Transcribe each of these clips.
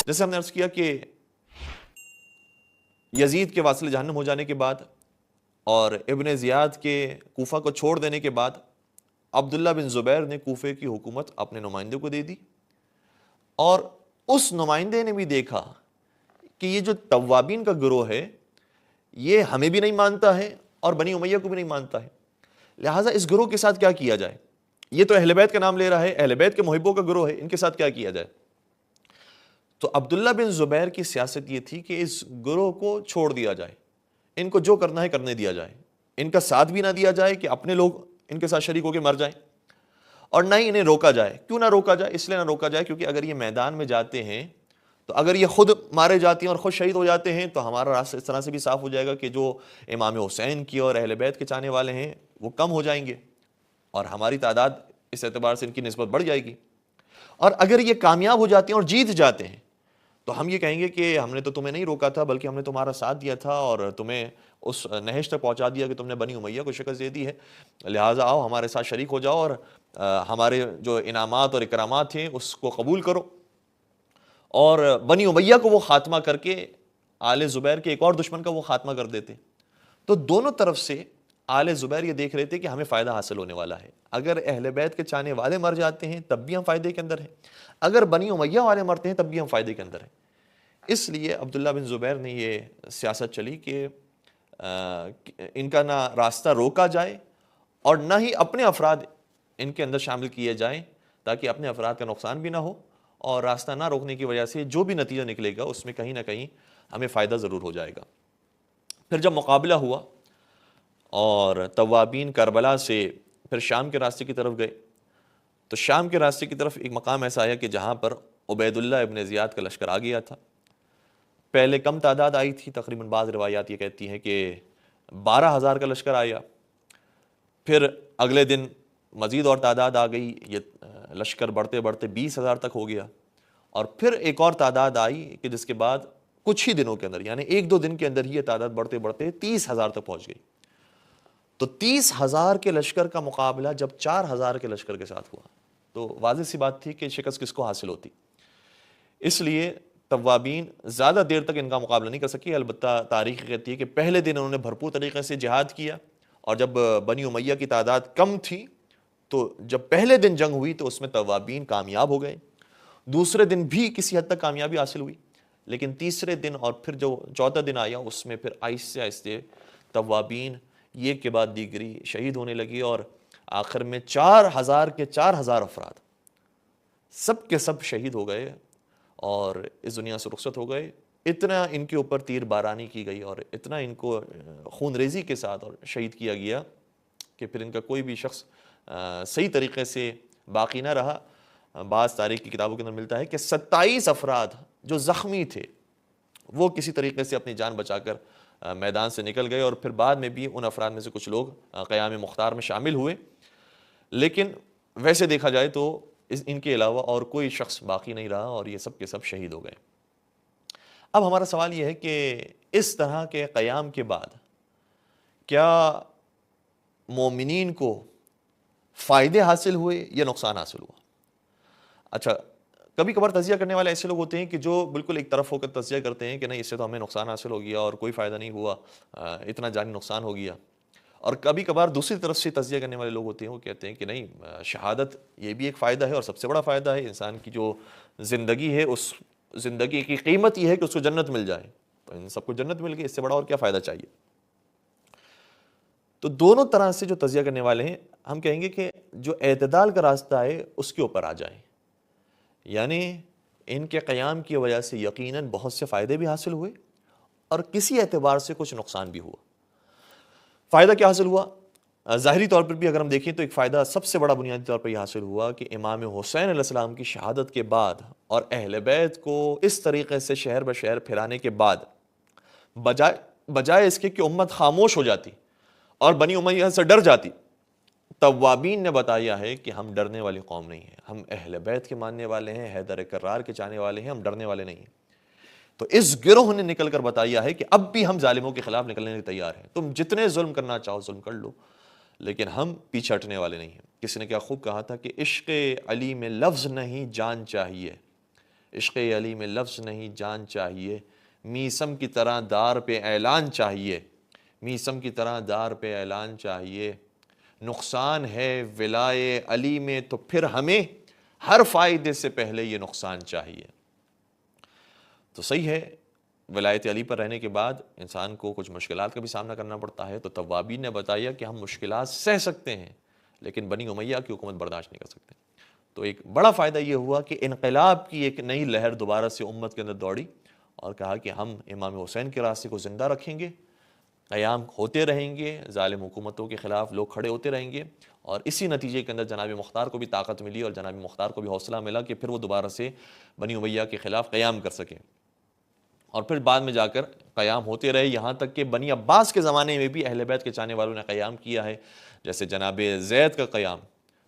جیسے ہم نے عرض کیا کہ یزید کے واصل جہنم ہو جانے کے بعد اور ابن زیاد کے کوفہ کو چھوڑ دینے کے بعد عبداللہ بن زبیر نے کوفے کی حکومت اپنے نمائندے کو دے دی، اور اس نمائندے نے بھی دیکھا کہ یہ جو توابین کا گروہ ہے یہ ہمیں بھی نہیں مانتا ہے اور بنی امیہ کو بھی نہیں مانتا ہے، لہٰذا اس گروہ کے ساتھ کیا کیا جائے؟ یہ تو اہل بیت کا نام لے رہا ہے، اہل بیت کے محبوں کا گروہ ہے، ان کے ساتھ کیا کیا جائے؟ تو عبداللہ بن زبیر کی سیاست یہ تھی کہ اس گروہ کو چھوڑ دیا جائے، ان کو جو کرنا ہے کرنے دیا جائے، ان کا ساتھ بھی نہ دیا جائے کہ اپنے لوگ ان کے ساتھ شریک ہو کے مر جائیں، اور نہ ہی انہیں روکا جائے۔ کیوں نہ روکا جائے؟ اس لیے نہ روکا جائے کیونکہ اگر یہ میدان میں جاتے ہیں تو اگر یہ خود مارے جاتے ہیں اور خود شہید ہو جاتے ہیں تو ہمارا راستہ اس طرح سے بھی صاف ہو جائے گا کہ جو امام حسین کی اور اہل بیت کے چاہنے والے ہیں وہ کم ہو جائیں گے، اور ہماری تعداد اس اعتبار سے ان کی نسبت بڑھ جائے گی۔ اور اگر یہ کامیاب ہو جاتے ہیں اور جیت جاتے ہیں تو ہم یہ کہیں گے کہ ہم نے تو تمہیں نہیں روکا تھا بلکہ ہم نے تمہارا ساتھ دیا تھا اور تمہیں اس نہج تک پہنچا دیا کہ تم نے بنی امیہ کو شکست دے دی ہے، لہٰذا آؤ ہمارے ساتھ شریک ہو جاؤ اور ہمارے جو انعامات اور اکرامات ہیں اس کو قبول کرو، اور بنی امیہ کو وہ خاتمہ کر کے آل زبیر کے ایک اور دشمن کا وہ خاتمہ کر دیتے۔ تو دونوں طرف سے آل زبیر یہ دیکھ رہے تھے کہ ہمیں فائدہ حاصل ہونے والا ہے، اگر اہل بیت کے چاہنے والے مر جاتے ہیں تب بھی ہم فائدے کے اندر ہیں، اگر بنی امیہ والے مرتے ہیں تب بھی ہم فائدے کے اندر ہیں۔ اس لیے عبداللہ بن زبیر نے یہ سیاست چلی کہ ان کا نہ راستہ روکا جائے اور نہ ہی اپنے افراد ان کے اندر شامل کیے جائیں تاکہ اپنے افراد کا نقصان بھی نہ ہو، اور راستہ نہ روکنے کی وجہ سے جو بھی نتیجہ نکلے گا اس میں کہیں نہ کہیں ہمیں فائدہ ضرور ہو جائے گا۔ پھر جب مقابلہ ہوا اور توابین کربلا سے پھر شام کے راستے کی طرف گئے تو شام کے راستے کی طرف ایک مقام ایسا آیا کہ جہاں پر عبید اللہ ابن زیاد کا لشکر آ گیا تھا۔ پہلے کم تعداد آئی تھی، تقریباً بعض روایات یہ کہتی ہیں کہ 12,000 کا لشکر آیا، پھر اگلے دن مزید اور تعداد آ گئی، یہ لشکر بڑھتے بڑھتے 20,000 تک ہو گیا، اور پھر ایک اور تعداد آئی کہ جس کے بعد کچھ ہی دنوں کے اندر یعنی 1-2 دن کے اندر ہی یہ تعداد بڑھتے بڑھتے 30,000 تک پہنچ گئی۔ تو 30,000 کے لشکر کا مقابلہ جب 4,000 کے لشکر کے ساتھ ہوا تو واضح سی بات تھی کہ شکست کس کو حاصل ہوتی۔ اس لیے توابین زیادہ دیر تک ان کا مقابلہ نہیں کر سکی، البتہ تاریخ کہتی ہے کہ پہلے دن انہوں نے بھرپور طریقے سے جہاد کیا، اور جب بنی امیہ کی تعداد کم تھی تو جب پہلے دن جنگ ہوئی تو اس میں توابین کامیاب ہو گئے، دوسرے دن بھی کسی حد تک کامیابی حاصل ہوئی، لیکن تیسرے دن اور پھر جو چوتھا دن آیا اس میں پھر آہستہ آہستہ توابین ایک کے بعد دیگری شہید ہونے لگی، اور آخر میں 4,000 کے 4,000 افراد سب کے سب شہید ہو گئے اور اس دنیا سے رخصت ہو گئے۔ اتنا ان کے اوپر تیر بارانی کی گئی اور اتنا ان کو خون ریزی کے ساتھ اور شہید کیا گیا کہ پھر ان کا کوئی بھی شخص صحیح طریقے سے باقی نہ رہا۔ بعض تاریخ کی کتابوں کے اندر ملتا ہے کہ 27 افراد جو زخمی تھے وہ کسی طریقے سے اپنی جان بچا کر میدان سے نکل گئے، اور پھر بعد میں بھی ان افراد میں سے کچھ لوگ قیام مختار میں شامل ہوئے، لیکن ویسے دیکھا جائے تو ان کے علاوہ اور کوئی شخص باقی نہیں رہا اور یہ سب کے سب شہید ہو گئے۔ اب ہمارا سوال یہ ہے کہ اس طرح کے قیام کے بعد کیا مومنین کو فائدے حاصل ہوئے یا نقصان حاصل ہوا؟ اچھا، کبھی کبھار تجزیہ کرنے والے ایسے لوگ ہوتے ہیں کہ جو بالکل ایک طرف ہو کر تجزیہ کرتے ہیں کہ نہیں اس سے تو ہمیں نقصان حاصل ہو گیا اور کوئی فائدہ نہیں ہوا، اتنا جانی نقصان ہو گیا، اور کبھی کبھار دوسری طرف سے تجزیہ کرنے والے لوگ ہوتے ہیں وہ کہتے ہیں کہ نہیں، شہادت یہ بھی ایک فائدہ ہے اور سب سے بڑا فائدہ ہے، انسان کی جو زندگی ہے اس زندگی کی قیمت یہ ہے کہ اس کو جنت مل جائے، تو ان سب کو جنت مل گئی، اس سے بڑا اور کیا فائدہ چاہیے؟ تو دونوں طرح سے جو تجزیہ کرنے والے ہیں ہم کہیں گے کہ جو اعتدال کا راستہ ہے اس کے اوپر آ جائیں، یعنی ان کے قیام کی وجہ سے یقیناً بہت سے فائدے بھی حاصل ہوئے اور کسی اعتبار سے کچھ نقصان بھی ہوا۔ فائدہ کیا حاصل ہوا؟ ظاہری طور پر بھی اگر ہم دیکھیں تو ایک فائدہ سب سے بڑا بنیادی طور پر یہ حاصل ہوا کہ امام حسین علیہ السلام کی شہادت کے بعد اور اہل بیت کو اس طریقے سے شہر بشہر پھیلانے کے بعد بجائے اس کے کہ امت خاموش ہو جاتی اور بنی امیہ سے ڈر جاتی، توابین نے بتایا ہے کہ ہم ڈرنے والی قوم نہیں ہیں، ہم اہل بیت کے ماننے والے ہیں، حیدر کرار کے چاہنے والے ہیں، ہم ڈرنے والے نہیں ہیں۔ تو اس گروہ نے نکل کر بتایا ہے کہ اب بھی ہم ظالموں کے خلاف نکلنے کے لیے تیار ہیں، تم جتنے ظلم کرنا چاہو ظلم کر لو، لیکن ہم پیچھے ہٹنے والے نہیں ہیں۔ کسی نے کیا خوب کہا تھا کہ عشق علی میں لفظ نہیں جان چاہیے، عشق علی میں لفظ نہیں جان چاہیے، میسم کی طرح دار پہ اعلان چاہیے، میسم کی طرح دار پہ اعلان چاہیے، نقصان ہے ولائے علی میں تو پھر ہمیں ہر فائدے سے پہلے یہ نقصان چاہیے۔ تو صحیح ہے، ولایت علی پر رہنے کے بعد انسان کو کچھ مشکلات کا بھی سامنا کرنا پڑتا ہے، تو توابین نے بتایا کہ ہم مشکلات سہ سکتے ہیں لیکن بنی امیہ کی حکومت برداشت نہیں کر سکتے۔ تو ایک بڑا فائدہ یہ ہوا کہ انقلاب کی ایک نئی لہر دوبارہ سے امت کے اندر دوڑی، اور کہا کہ ہم امام حسین کے راستے کو زندہ رکھیں گے، قیام ہوتے رہیں گے، ظالم حکومتوں کے خلاف لوگ کھڑے ہوتے رہیں گے، اور اسی نتیجے کے اندر جناب مختار کو بھی طاقت ملی اور جناب مختار کو بھی حوصلہ ملا کہ پھر وہ دوبارہ سے بنی امیہ کے خلاف قیام کر سکیں، اور پھر بعد میں جا کر قیام ہوتے رہے، یہاں تک کہ بنی عباس کے زمانے میں بھی اہل بیت کے چاہنے والوں نے قیام کیا ہے، جیسے جناب زید کا قیام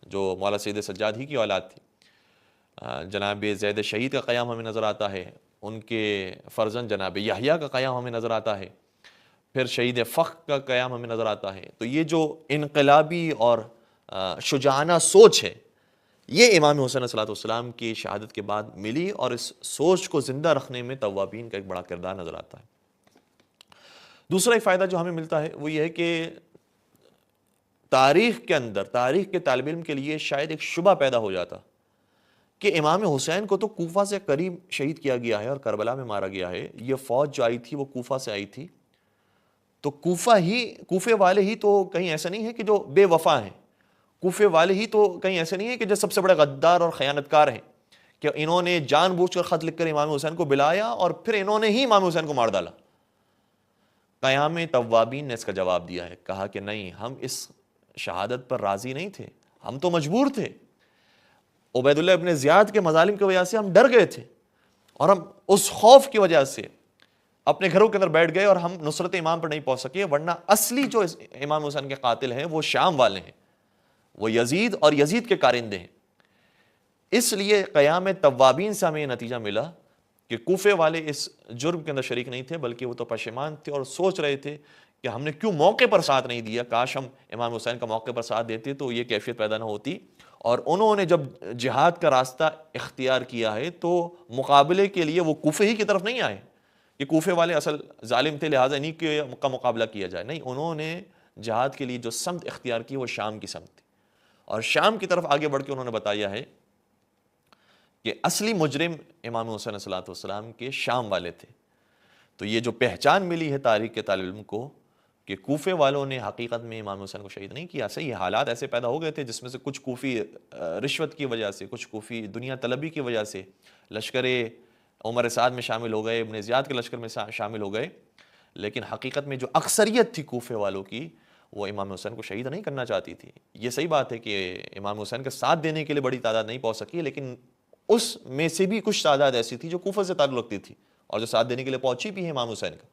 جو مولا سید سجاد ہی کی اولاد تھی، جناب زید شہید کا قیام ہمیں نظر آتا ہے، ان کے فرزند جناب یحییٰ کا قیام ہمیں نظر آتا ہے، پھر شہید فخر کا قیام ہمیں نظر آتا ہے۔ تو یہ جو انقلابی اور شجاعانہ سوچ ہے، یہ امام حسین علیہ السلام کی شہادت کے بعد ملی، اور اس سوچ کو زندہ رکھنے میں توابین کا ایک بڑا کردار نظر آتا ہے۔ دوسرا ایک فائدہ جو ہمیں ملتا ہے وہ یہ ہے کہ تاریخ کے اندر، تاریخ کے طالب علم کے لیے شاید ایک شبہ پیدا ہو جاتا کہ امام حسین کو تو کوفہ سے قریب شہید کیا گیا ہے اور کربلا میں مارا گیا ہے، یہ فوج جو آئی تھی وہ کوفہ سے آئی تھی، تو کوفے والے ہی تو کہیں ایسا نہیں ہے کہ جو بے وفا ہیں، کوفے والے ہی تو کہیں ایسے نہیں ہے کہ جو سب سے بڑے غدار اور خیانتکار ہیں کہ انہوں نے جان بوجھ کر خط لکھ کر امام حسین کو بلایا اور پھر انہوں نے ہی امام حسین کو مار ڈالا۔ قیام توابین نے اس کا جواب دیا ہے، کہا کہ نہیں، ہم اس شہادت پر راضی نہیں تھے، ہم تو مجبور تھے، عبید اللہ ابن زیاد کے مظالم کی وجہ سے ہم ڈر گئے تھے، اور ہم اس خوف کی وجہ سے اپنے گھروں کے اندر بیٹھ گئے اور ہم نصرت امام پر نہیں پہنچ سکے، ورنہ اصلی جو امام حسین کے قاتل ہیں وہ شام والے ہیں، وہ یزید اور یزید کے کارندے ہیں۔ اس لیے قیام توابین سے ہمیں یہ نتیجہ ملا کہ کوفے والے اس جرم کے اندر شریک نہیں تھے، بلکہ وہ تو پشیمان تھے اور سوچ رہے تھے کہ ہم نے کیوں موقع پر ساتھ نہیں دیا، کاش ہم امام حسین کا موقع پر ساتھ دیتے تو یہ کیفیت پیدا نہ ہوتی۔ اور انہوں نے جب جہاد کا راستہ اختیار کیا ہے تو مقابلے کے لیے وہ کوفے ہی کی طرف نہیں آئے کہ کوفے والے اصل ظالم تھے لہٰذا انہیں کا مقابلہ کیا جائے، نہیں، انہوں نے جہاد کے لیے جو سمت اختیار کی وہ شام کی سمت تھی، اور شام کی طرف آگے بڑھ کے انہوں نے بتایا ہے کہ اصلی مجرم امام حسین علیہ السلام کے شام والے تھے۔ تو یہ جو پہچان ملی ہے تاریخ کے طالب علم کو کہ کوفے والوں نے حقیقت میں امام حسین کو شہید نہیں کیا، صحیح حالات ایسے پیدا ہو گئے تھے جس میں سے کچھ کوفی رشوت کی وجہ سے، کچھ کوفی دنیا طلبی کی وجہ سے لشکر عمر سعد میں شامل ہو گئے، ابن زیاد کے لشکر میں شامل ہو گئے، لیکن حقیقت میں جو اکثریت تھی کوفے والوں کی وہ امام حسین کو شہید نہیں کرنا چاہتی تھی۔ یہ صحیح بات ہے کہ امام حسین کا ساتھ دینے کے لیے بڑی تعداد نہیں پہنچ سکی، لیکن اس میں سے بھی کچھ تعداد ایسی تھی جو کوفہ سے تعلق رکھتی تھی اور جو ساتھ دینے کے لیے پہنچی بھی ہے امام حسین کا۔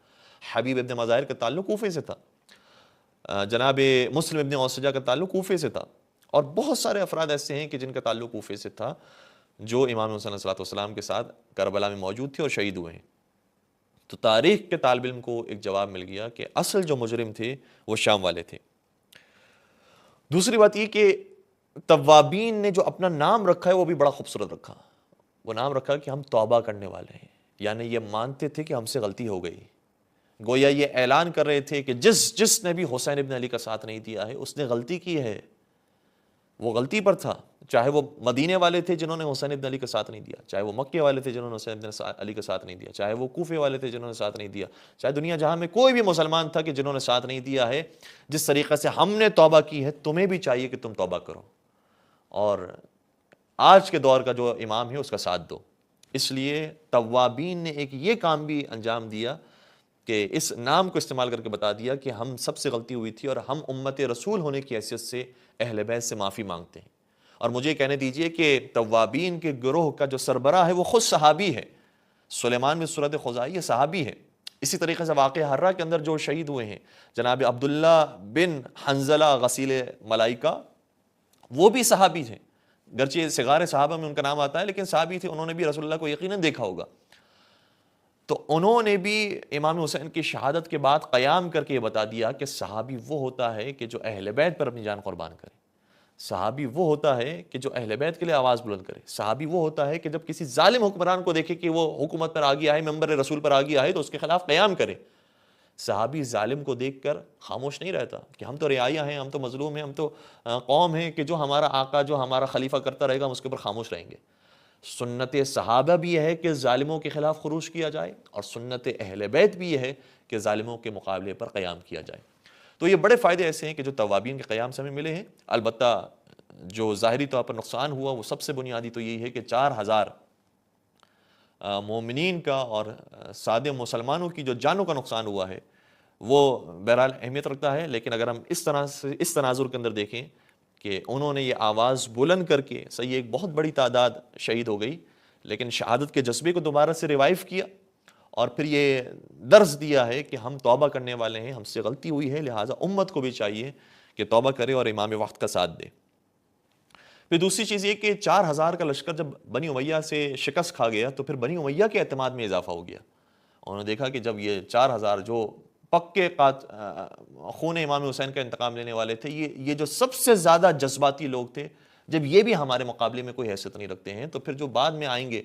حبیب ابن مظاہر کا تعلق کوفے سے تھا، جناب مسلم ابن اوسجہ کا تعلق کوفے سے تھا، اور بہت سارے افراد ایسے ہیں کہ جن کا تعلق کوفے سے تھا جو امام حسین علیہ السلام کے ساتھ کربلا میں موجود تھے اور شہید ہوئے ہیں۔ تو تاریخ کے طالب علم کو ایک جواب مل گیا کہ اصل جو مجرم تھے وہ شام والے تھے۔ دوسری بات یہ کہ توابین نے جو اپنا نام رکھا ہے وہ بھی بڑا خوبصورت رکھا، وہ نام رکھا کہ ہم توبہ کرنے والے ہیں، یعنی یہ مانتے تھے کہ ہم سے غلطی ہو گئی، گویا یہ اعلان کر رہے تھے کہ جس نے بھی حسین ابن علی کا ساتھ نہیں دیا ہے اس نے غلطی کی ہے، وہ غلطی پر تھا، چاہے وہ مدینے والے تھے جنہوں نے حسین ابن علی کا ساتھ نہیں دیا، چاہے وہ مکے والے تھے جنہوں نے حسین ابن علی کا ساتھ نہیں دیا، چاہے وہ کوفے والے تھے جنہوں نے ساتھ نہیں دیا، چاہے دنیا جہاں میں کوئی بھی مسلمان تھا کہ جنہوں نے ساتھ نہیں دیا ہے، جس طریقے سے ہم نے توبہ کی ہے تمہیں بھی چاہیے کہ تم توبہ کرو اور آج کے دور کا جو امام ہے اس کا ساتھ دو۔ اس لیے توابین نے ایک یہ کام بھی انجام دیا کہ اس نام کو استعمال کر کے بتا دیا کہ ہم سب سے غلطی ہوئی تھی اور ہم امت رسول ہونے کی حیثیت سے اہل بیت سے معافی مانگتے ہیں۔ اور مجھے کہنے دیجئے کہ توابین کے گروہ کا جو سربراہ ہے وہ خود صحابی ہے، سلیمان بن سورۃ خزاعی یہ صحابی ہے۔ اسی طریقے سے واقعہ حرہ کے اندر جو شہید ہوئے ہیں جناب عبداللہ بن حنظلہ غسیل ملائکہ، وہ بھی صحابی تھے، گرچہ صغار صحابہ میں ان کا نام آتا ہے لیکن صحابی تھے، انہوں نے بھی رسول اللہ کو یقیناً دیکھا ہوگا۔ تو انہوں نے بھی امام حسین کی شہادت کے بعد قیام کر کے یہ بتا دیا کہ صحابی وہ ہوتا ہے کہ جو اہل بیت پر اپنی جان قربان کرے، صحابی وہ ہوتا ہے کہ جو اہل بیت کے لیے آواز بلند کرے. صحابی وہ ہوتا ہے کہ جب کسی ظالم حکمران کو دیکھے کہ وہ حکومت پر آ گیا ہے, ممبر رسول پر آ گیا ہے, تو اس کے خلاف قیام کرے. صحابی ظالم کو دیکھ کر خاموش نہیں رہتا کہ ہم تو رعایا ہیں, ہم تو مظلوم ہیں, ہم تو قوم ہیں کہ جو ہمارا آقا, جو ہمارا خلیفہ کرتا رہے گا, ہم اس کے اوپر خاموش رہیں گے. سنت صحابہ بھی یہ ہے کہ ظالموں کے خلاف خروج کیا جائے, اور سنت اہل بیت بھی یہ ہے کہ ظالموں کے مقابلے پر قیام کیا جائے. تو یہ بڑے فائدے ایسے ہیں کہ جو توابین کے قیام سے ہمیں ملے ہیں. البتہ جو ظاہری طور پر نقصان ہوا وہ سب سے بنیادی تو یہی ہے کہ 4000 مومنین کا اور سادے مسلمانوں کی جو جانوں کا نقصان ہوا ہے وہ بہرحال اہمیت رکھتا ہے. لیکن اگر ہم اس طرح سے اس تناظر کے اندر دیکھیں کہ انہوں نے یہ آواز بلند کر کے, صحیح ایک بہت بڑی تعداد شہید ہو گئی, لیکن شہادت کے جذبے کو دوبارہ سے ریوائیو کیا, اور پھر یہ درس دیا ہے کہ ہم توبہ کرنے والے ہیں, ہم سے غلطی ہوئی ہے, لہٰذا امت کو بھی چاہیے کہ توبہ کرے اور امام وقت کا ساتھ دے. پھر دوسری چیز یہ کہ 4000 کا لشکر جب بنی امیہ سے شکست کھا گیا تو پھر بنی امیہ کے اعتماد میں اضافہ ہو گیا. انہوں نے دیکھا کہ جب یہ 4000 جو پکے خون امام حسین کا انتقام لینے والے تھے, یہ جو سب سے زیادہ جذباتی لوگ تھے, جب یہ بھی ہمارے مقابلے میں کوئی حیثیت نہیں رکھتے ہیں تو پھر جو بعد میں آئیں گے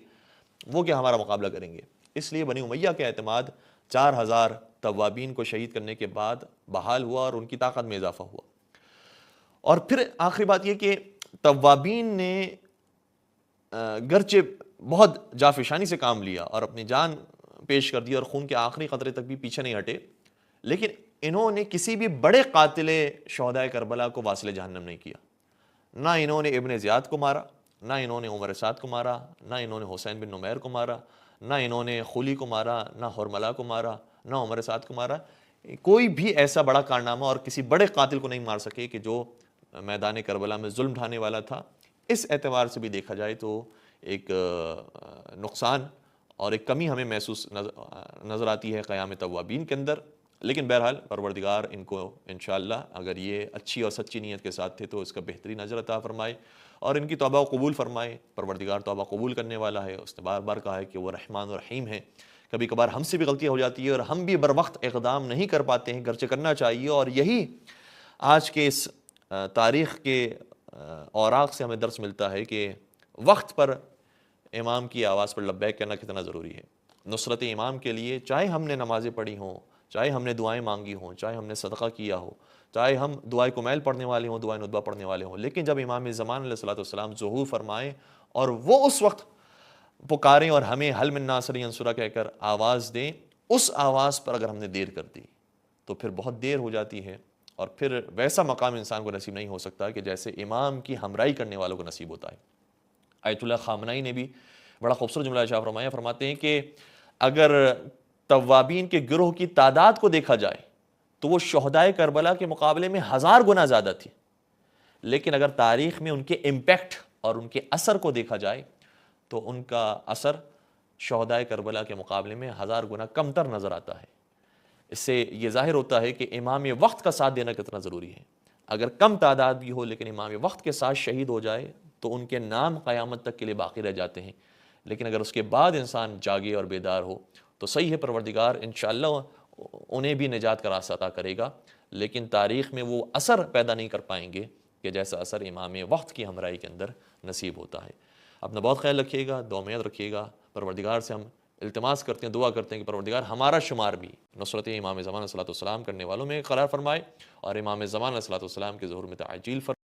وہ کیا ہمارا مقابلہ کریں گے. اس لیے بنی امیہ کا اعتماد 4000 توابین کو شہید کرنے کے بعد بحال ہوا اور ان کی طاقت میں اضافہ ہوا. اور پھر آخری بات یہ کہ توابین نے گرچہ بہت جافشانی سے کام لیا اور اپنی جان پیش کر دی اور خون کے آخری قطرے تک بھی پیچھے نہیں ہٹے, لیکن انہوں نے کسی بھی بڑے قاتل شہداء کربلا کو واصل جہنم نہیں کیا. نہ انہوں نے ابن زیاد کو مارا, نہ انہوں نے عمر سعد کو مارا, نہ انہوں نے حسین بن نمیر کو مارا, نہ انہوں نے خلی کو مارا, نہ حرملہ کو مارا, نہ عمر سعد کو مارا. کوئی بھی ایسا بڑا کارنامہ اور کسی بڑے قاتل کو نہیں مار سکے کہ جو میدان کربلا میں ظلم ڈھانے والا تھا. اس اعتبار سے بھی دیکھا جائے تو ایک نقصان اور ایک کمی ہمیں محسوس نظر آتی ہے قیام توابین کے اندر. لیکن بہرحال پروردگار ان کو انشاءاللہ اگر یہ اچھی اور سچی نیت کے ساتھ تھے تو اس کا بہترین اجر عطا فرمائے اور ان کی توبہ کو قبول فرمائے. پروردگار توبہ قبول کرنے والا ہے, اس نے بار بار کہا ہے کہ وہ رحمان و رحیم ہے. کبھی کبھار ہم سے بھی غلطیاں ہو جاتی ہے اور ہم بھی بر وقت اقدام نہیں کر پاتے ہیں, گرچہ کرنا چاہیے. اور یہی آج کے اس تاریخ کے اوراق سے ہمیں درس ملتا ہے کہ وقت پر امام کی آواز پر لبیک کہنا کتنا ضروری ہے. نصرت امام کے لیے چاہے ہم نے نمازیں پڑھی ہوں, چاہے ہم نے دعائیں مانگی ہوں, چاہے ہم نے صدقہ کیا ہو, چاہے ہم دعائے کمیل پڑھنے والے ہوں, دعائے ندبہ پڑھنے والے ہوں, لیکن جب امام زمان علیہ الصلوۃ والسلام ظہور فرمائیں اور وہ اس وقت پکاریں اور ہمیں حل من ناصر ینصرہ کہہ کر آواز دیں, اس آواز پر اگر ہم نے دیر کر دی تو پھر بہت دیر ہو جاتی ہے, اور پھر ویسا مقام انسان کو نصیب نہیں ہو سکتا کہ جیسے امام کی ہمراہی کرنے والوں کو نصیب ہوتا ہے. آیت اللہ خامنائی نے بھی بڑا خوبصورت جملہ ارشاد فرمایا, فرماتے ہیں کہ اگر توابین کے گروہ کی تعداد کو دیکھا جائے تو وہ شہدائے کربلا کے مقابلے میں 1000 گنا زیادہ تھی, لیکن اگر تاریخ میں ان کے امپیکٹ اور ان کے اثر کو دیکھا جائے تو ان کا اثر شہدائے کربلا کے مقابلے میں 1000 گنا کم تر نظر آتا ہے. اس سے یہ ظاہر ہوتا ہے کہ امام وقت کا ساتھ دینا کتنا ضروری ہے. اگر کم تعداد بھی ہو لیکن امام وقت کے ساتھ شہید ہو جائے تو ان کے نام قیامت تک کے لیے باقی رہ جاتے ہیں, لیکن اگر اس کے بعد انسان جاگے اور بیدار ہو تو صحیح ہے پروردگار انشاءاللہ انہیں بھی نجات کا راستہ عطا کرے گا, لیکن تاریخ میں وہ اثر پیدا نہیں کر پائیں گے کہ جیسا اثر امام وقت کی ہمراہی کے اندر نصیب ہوتا ہے. اپنا بہت خیال رکھیے گا, دعا میں یاد رکھیے گا. پروردگار سے ہم التماس کرتے ہیں, دعا کرتے ہیں کہ پروردگار ہمارا شمار بھی نصرت امام زمان علیہ الصلوۃ والسلام کرنے والوں میں قرار فرمائے اور امام زمان علیہ الصلوۃ والسلام کے ظہور میں تعجیل فرمائے.